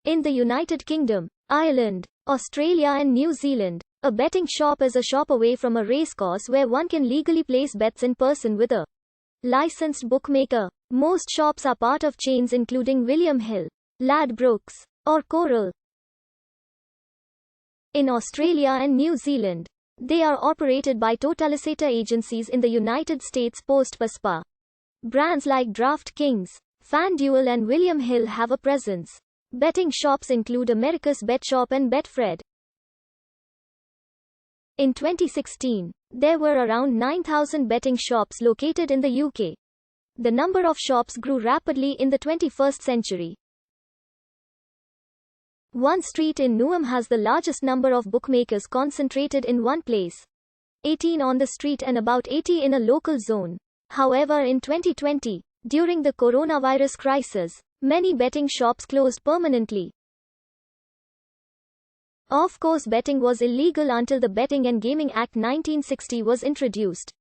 In the United Kingdom, Ireland, Australia and New Zealand, a betting shop is a shop away from a racecourse where one can legally place bets in person with a licensed bookmaker. Most shops are part of chains including William Hill, Ladbrokes, or Coral. In Australia and New Zealand, they are operated by totalisator agencies. In the United States, post-PASPA brands like DraftKings, FanDuel and William Hill have a presence. Betting shops include America's BetShop and Betfred. In 2016, there were around 9,000 betting shops located in the UK. The number of shops grew rapidly in the 21st century. One street in Newham has the largest number of bookmakers concentrated in one place. 18 on the street and about 80 in a local zone. However, in 2020, during the coronavirus crisis, many betting shops closed permanently. Off-course betting was illegal until the Betting and Gaming Act 1960 was introduced.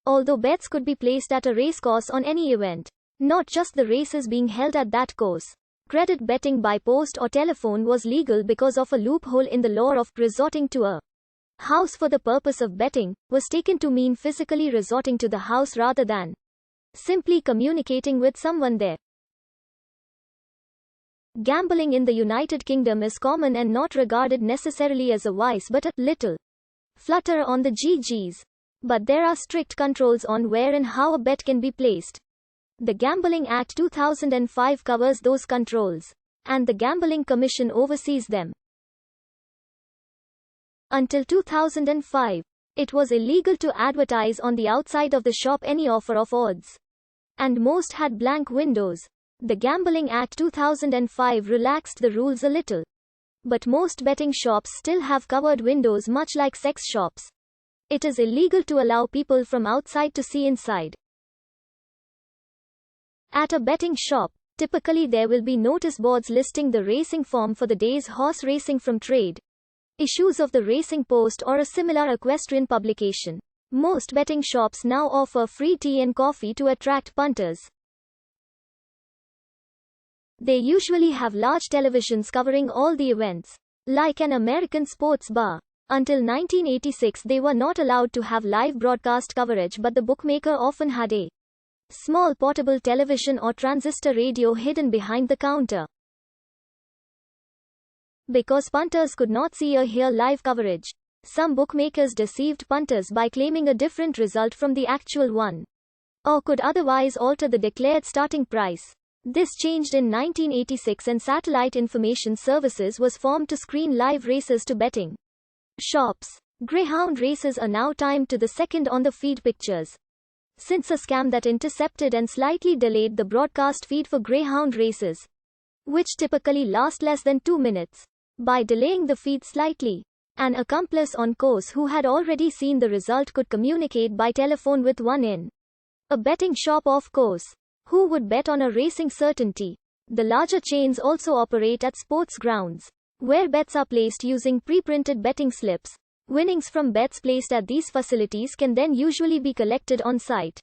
Although bets could be placed at a racecourse on any event, not just the races being held at that course, credit betting by post or telephone was legal because of a loophole in the law of resorting to a house for the purpose of betting was taken to mean physically resorting to the house rather than simply communicating with someone there. Gambling in the United Kingdom is common and not regarded necessarily as a vice but a little flutter on the GGs. But there are strict controls on where and how a bet can be placed. The Gambling Act 2005 covers those controls, and the Gambling Commission oversees them. Until 2005, it was illegal to advertise on the outside of the shop any offer of odds, and most had blank windows. The Gambling Act 2005 relaxed the rules a little. But most betting shops still have covered windows, much like sex shops. It is illegal to allow people from outside to see inside. At a betting shop, typically there will be notice boards listing the racing form for the day's horse racing from trade, issues of the Racing Post or a similar equestrian publication. Most betting shops now offer free tea and coffee to attract punters. They usually have large televisions covering all the events, like an American sports bar. Until 1986 they were not allowed to have live broadcast coverage, but the bookmaker often had a small portable television or transistor radio hidden behind the counter. Because punters could not see or hear live coverage, some bookmakers deceived punters by claiming a different result from the actual one, or could otherwise alter the declared starting price. This changed in 1986 and Satellite Information Services was formed to screen live races to betting shops. Greyhound races are now timed to the second on the feed pictures. Since a scam that intercepted and slightly delayed the broadcast feed for greyhound races, which typically last less than 2 minutes, by delaying the feed slightly, an accomplice on course who had already seen the result could communicate by telephone with one in a betting shop off course, who would bet on a racing certainty. The larger chains also operate at sports grounds, where bets are placed using pre-printed betting slips. Winnings from bets placed at these facilities can then usually be collected on site,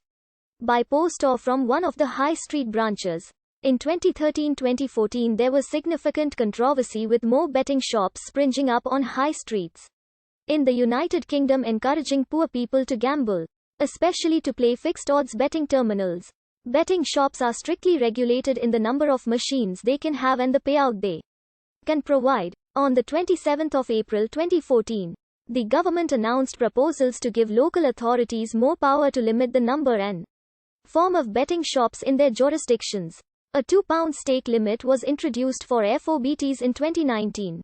by post or from one of the high street branches. In 2013-2014 there was significant controversy with more betting shops springing up on high streets in the United Kingdom, encouraging poor people to gamble, especially to play fixed odds betting terminals. Betting shops are strictly regulated in the number of machines they can have and the payout they can provide. On the 27th of April 2014, the government announced proposals to give local authorities more power to limit the number and form of betting shops in their jurisdictions. A £2 stake limit was introduced for FOBTs in 2019.